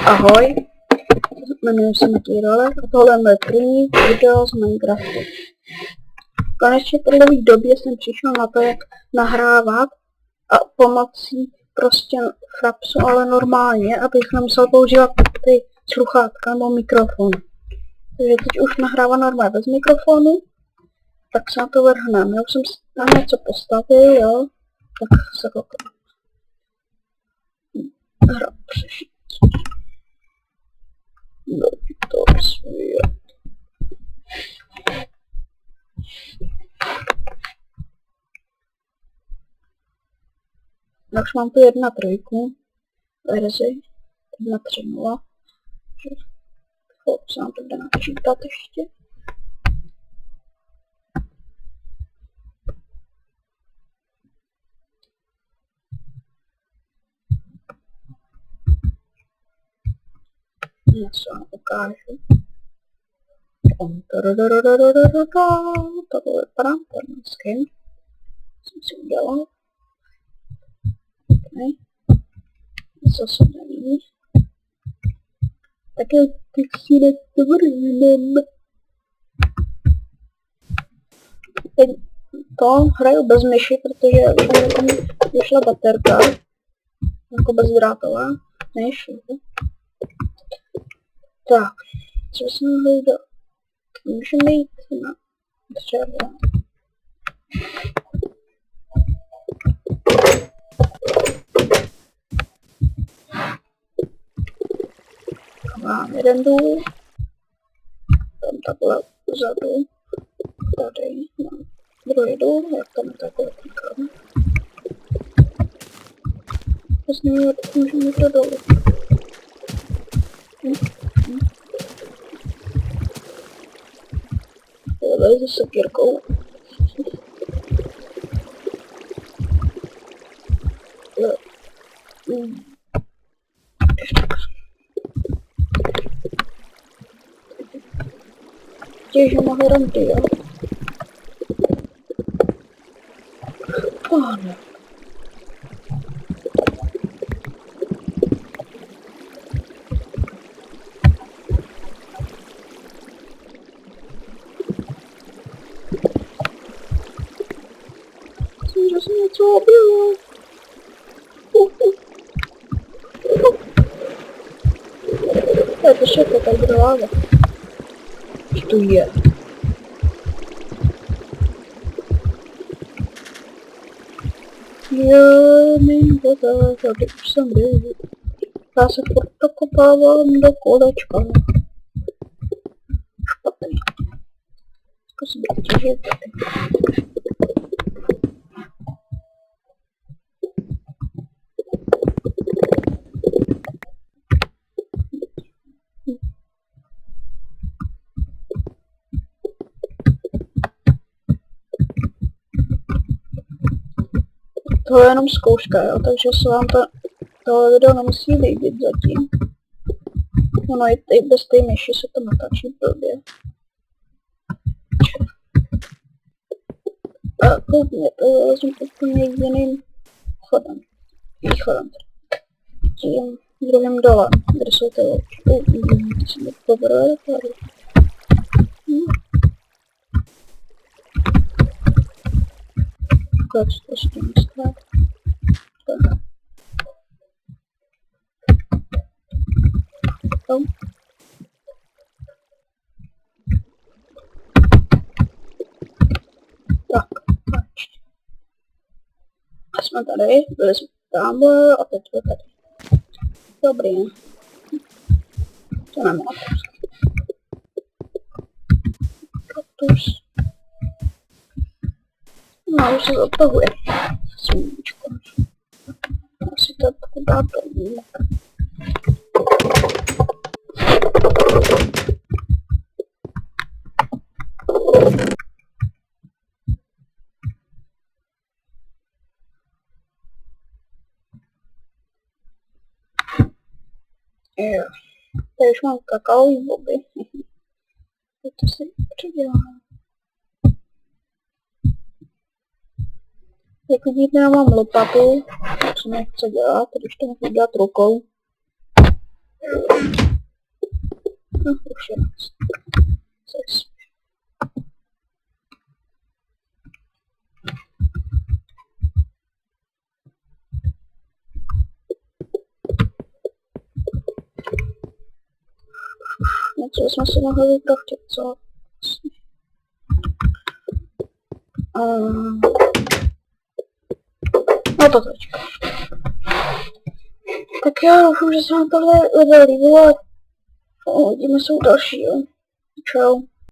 Ahoj, jmenuji se Matěj a tohle je moje první video z Minecraftu. Konečně po dlouhé době jsem přišel na to, jak nahrávat a pomocí prostě frapsu, ale normálně, abych nemusel používat ty sluchátka nebo mikrofon. Takže teď už nahrává normálně bez mikrofonu, tak se na to vrhneme. Já už jsem tam něco postavil, jo, tak se koukám. Hra přešít. To svět. No už mám tu 1.3 verzi 1.3.0. Se nám to jde načítat ještě. Něco vám ukážu. Takhle vypadá ten skin. Jsem si udělal. Okay. Něco se neví. Také textínek to vrnem. Teď to hraju bez myši, protože už mi vyšla baterka. Jako bezdrátová. Myš. Tak, co jsme mohli dělat? Můžeme jít na dřevo. Mám jeden důl. Tam takhle vzadu. Tady mám druhý důl, jak tam takhle klikám. Vlastně můžeme to dolů. Tohle se sekírkou. Těže mohl ranty, jo? Páne. Že jsem něco objevil. To je to všechno, tak bude láva. Co to je? Mým voda, tady už jsem byl. Já se furt dokopávám do kolečka. Špatný. Zkusím těžit tady. To je jenom zkouška, jo, takže se vám tohle video nemusí líbit zatím. Ono i bez té myši se to natáčí blbě. A koukně, to vezmu úplně jiným chodem. Východem. Tím druhým dolem, kde jsou ty oči. Ty se mi povrve tady. Как что с ним стало? Потом. Так, значит. Смотри, там а teď to tady. Dobrý. To nemá. Kaktus. No, už se zatahuje. Sluníčko. Asi to dá dolů. Jo. Tady už mám kakaový boby. To si předělám. Jak vidíte, já mám lopatu, co nechce dělat, když to můžu dělat rukou. No, už je. Zes. Něco jsme si mohli vykraftit, co? No to teďka. Tak jo, doufám, že se vám tohle video líbilo. Uvidíme se u dalšího. Čau.